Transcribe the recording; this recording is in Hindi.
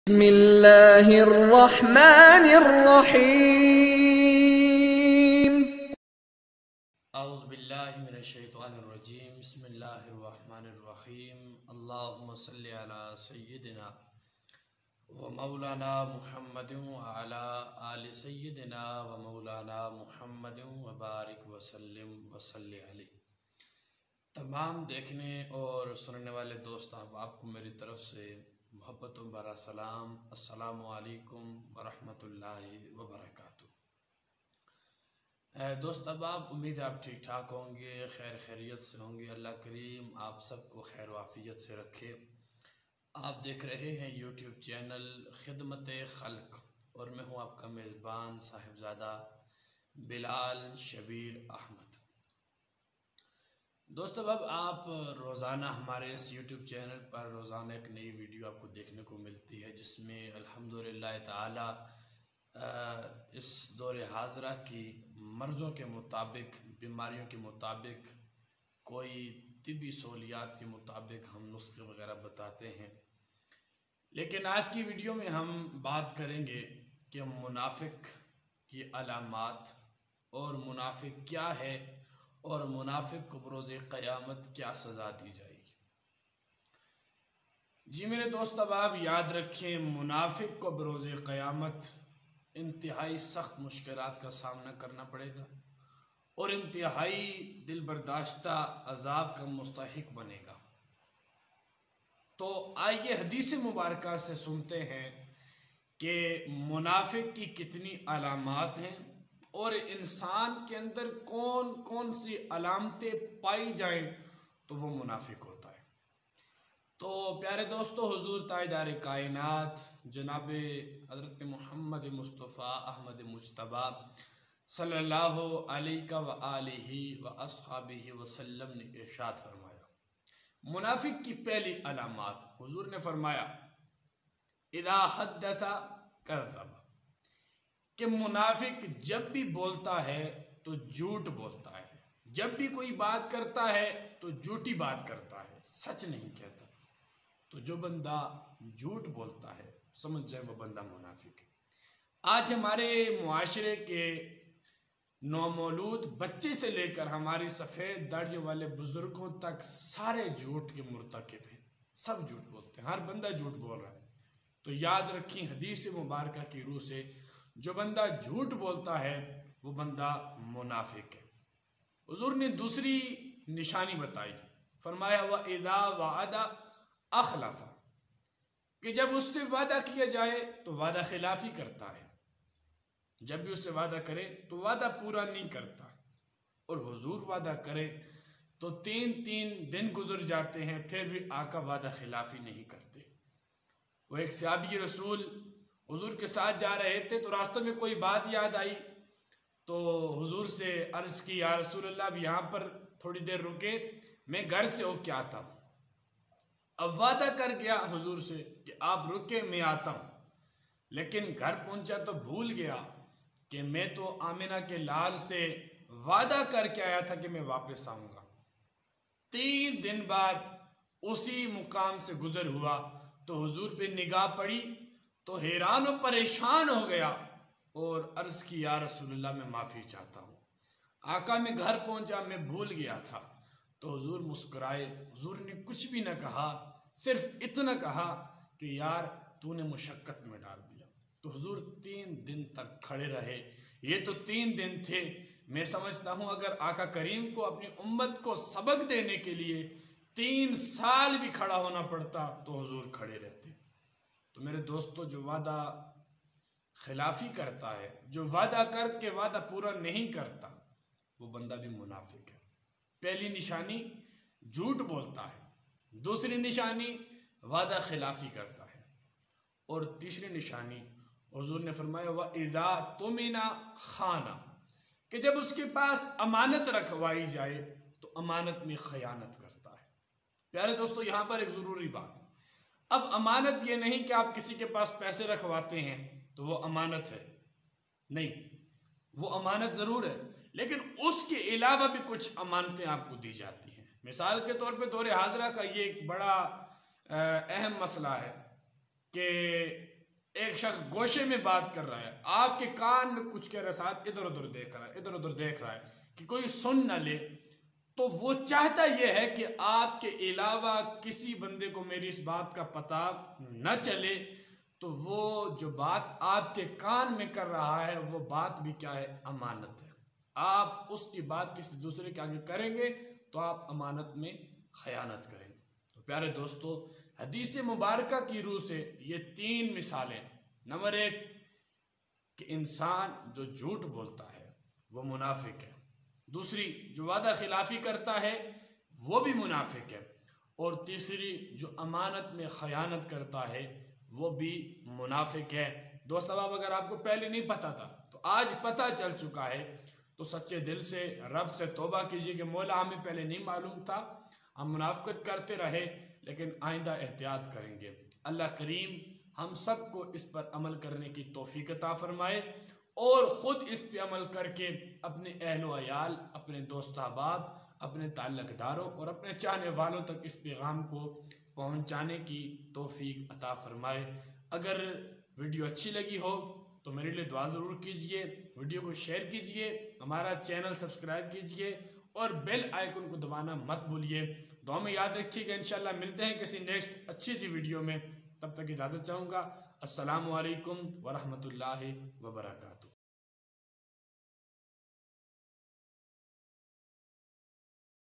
बिस्मिल्लाहिर्रहमानिर्रहीम। औज़ुबिल्लाहिमिनश्शैतानिर्रजीम। बिस्मिल्लाहिर्रहमानिर्रहीम। अल्लाहुम्मा सल्लि अला सय्यिदिना व मौलाना मुहम्मदिन व अला आलि सय्यिदिना व मौलाना मुहम्मदिन व बारिक व सल्लिम व सल्लि अलैहि। तमाम देखने और सुनने वाले दोस्त अहबाब को मेरी तरफ से मोहब्बतों भरा सलाम। अस्सलामु अलैकुम व रहमतुल्लाहि व बरकातुहू। दोस्त अहबाब, उम्मीद है आप ठीक ठाक होंगे, खैर खैरियत से होंगे। अल्लाह करीम आप सबको खैर वाफियत से रखे। आप देख रहे हैं यूट्यूब चैनल खिदमत खल्क और मैं हूं आपका मेज़बान साहिबजादा बिलाल शबीर अहमद। दोस्तों, अब आप रोज़ाना हमारे इस यूट्यूब चैनल पर रोज़ाना एक नई वीडियो आपको देखने को मिलती है, जिसमें अल्हम्दुलिल्लाह ताला इस दौर हाज़रा की मर्ज़ों के मुताबिक, बीमारियों के मुताबिक, कोई तिब्बी सहूलियात के मुताबिक हम नुस्खे वग़ैरह बताते हैं। लेकिन आज की वीडियो में हम बात करेंगे कि मुनाफिक की अलामात और मुनाफिक क्या है और मुनाफिक को बरोज़े क़यामत क्या सज़ा दी जाएगी। जी मेरे दोस्त, अब आप याद रखें, मुनाफिक को बरोज़े क़यामत इंतहाई सख्त मुश्किलात का सामना करना पड़ेगा और इंतहाई दिल बर्दाश्ता अज़ाब का मुस्तहिक बनेगा। तो आइए हदीस मुबारक से सुनते हैं कि मुनाफिक की कितनी अलामात हैं और इंसान के अंदर कौन कौन सी अलामतें पाई जाएं तो वो मुनाफिक होता है। तो प्यारे दोस्तों, हुजूर ताजदार कायनात जनाब हज़रत मोहम्मद मुस्तफ़ा अहमद मुज्तबा सल्लल्लाहु अलैहि व आलिहि व अस्हाबिहि वसल्लम ने इरशाद फरमाया, मुनाफिक की पहली अलामात, हुजूर ने फरमाया, इदा हद्दसा कज़्ज़ब, कि मुनाफिक जब भी बोलता है तो झूठ बोलता है, जब भी कोई बात करता है तो झूठी बात करता है, सच नहीं कहता। तो जो बंदा झूठ बोलता है समझ जाए वो बंदा मुनाफिक है। आज हमारे मुआशरे के नौमौलूद बच्चे से लेकर हमारी सफ़ेद दाढ़ियों वाले बुजुर्गों तक सारे झूठ के मुर्तकिब हैं, सब झूठ बोलते हैं, हर बंदा झूठ बोल रहा है। तो याद रखें, हदीस मुबारक की रूह से जो बंदा झूठ बोलता है वो बंदा मुनाफिक है। हुजूर ने दूसरी निशानी बताई, फरमाया व इज़ा वअदा अखलफा, कि जब उससे वादा किया जाए तो वादा खिलाफी करता है, जब भी उससे वादा करे तो वादा पूरा नहीं करता। और हुजूर वादा करे तो 3-3 दिन गुजर जाते हैं फिर भी आका वादा खिलाफी नहीं करते। वो एक सहाबी रसूल हुजूर के साथ जा रहे थे तो रास्ते में कोई बात याद आई तो हुजूर से अर्ज़ की, या रसूलल्लाह, अब यहाँ पर थोड़ी देर रुके, मैं घर से होके आता हूँ। अब वादा कर गया हुजूर से कि आप रुके, मैं आता हूँ, लेकिन घर पहुंचा तो भूल गया कि मैं तो आमिना के लाल से वादा करके आया था कि मैं वापस आऊँगा। 3 दिन बाद उसी मुकाम से गुजर हुआ तो हुजूर पे निगाह पड़ी तो हैरान और परेशान हो गया और अर्ज़ की, या रसूलल्लाह, मैं माफ़ी चाहता हूँ, आका मैं घर पहुँचा, मैं भूल गया था। तो हुजूर मुस्कुराए, हुजूर ने कुछ भी न कहा, सिर्फ इतना कहा कि यार तूने मुशक्क़त में डाल दिया। तो हुजूर 3 दिन तक खड़े रहे। ये तो 3 दिन थे, मैं समझता हूँ अगर आका करीम को अपनी उम्मत को सबक देने के लिए 3 साल भी खड़ा होना पड़ता तो हुजूर खड़े रहते। तो मेरे दोस्तों, जो वादा खिलाफी करता है, जो वादा करके वादा पूरा नहीं करता, वो बंदा भी मुनाफिक है। पहली निशानी झूठ बोलता है, दूसरी निशानी वादा खिलाफी करता है और तीसरी निशानी हुजूर ने फरमाया व इज़ा तुमिना खाना, कि जब उसके पास अमानत रखवाई जाए तो अमानत में खयानत करता है। प्यारे दोस्तों, यहाँ पर एक ज़रूरी बात, अब अमानत ये नहीं कि आप किसी के पास पैसे रखवाते हैं तो वो अमानत है, नहीं, वो अमानत ज़रूर है, लेकिन उसके अलावा भी कुछ अमानतें आपको दी जाती हैं। मिसाल के तौर पे दौर हाज़रा का ये एक बड़ा अहम मसला है कि एक शख्स गोशे में बात कर रहा है, आपके कान में कुछ कह रहा है, साथ इधर उधर देख रहा है, इधर उधर देख रहा है कि कोई सुन न ले, तो वो चाहता यह है कि आपके अलावा किसी बंदे को मेरी इस बात का पता न चले। तो वो जो बात आपके कान में कर रहा है वो बात भी क्या है, अमानत है। आप उसकी बात किसी दूसरे के आगे करेंगे तो आप अमानत में खयानत करेंगे। तो प्यारे दोस्तों, हदीस मुबारक की रूह से ये 3 मिसालें। नंबर 1 कि इंसान जो झूठ बोलता है वो मुनाफिक है। दूसरी, जो वादा खिलाफी करता है वो भी मुनाफिक है। और तीसरी, जो अमानत में खयानत करता है वो भी मुनाफिक है। दोस्त अब अगर आपको पहले नहीं पता था तो आज पता चल चुका है, तो सच्चे दिल से रब से तौबा कीजिए कि मौला हमें पहले नहीं मालूम था, हम मुनाफिकत करते रहे, लेकिन आइंदा एहतियात करेंगे। अल्लाह करीम हम सबको इस पर अमल करने की तौफीक अता फरमाए और ख़ुद इस पे अमल करके अपने अहलो अयाल, अपने दोस्त अहबाब, अपने ताल्लुक़दारों और अपने चाहने वालों तक इस पैगाम को पहुंचाने की तौफीक अता फरमाए। अगर वीडियो अच्छी लगी हो तो मेरे लिए दुआ ज़रूर कीजिए, वीडियो को शेयर कीजिए, हमारा चैनल सब्सक्राइब कीजिए और बेल आइकन को दबाना मत भूलिए। दुआ में याद रखिएगा। इंशाल्लाह मिलते हैं किसी नेक्स्ट अच्छी सी वीडियो में, तब तक इजाज़त चाहूँगा। अस्सलामु अलैकुम वरहमतुल्लाहि वबरकातुहू।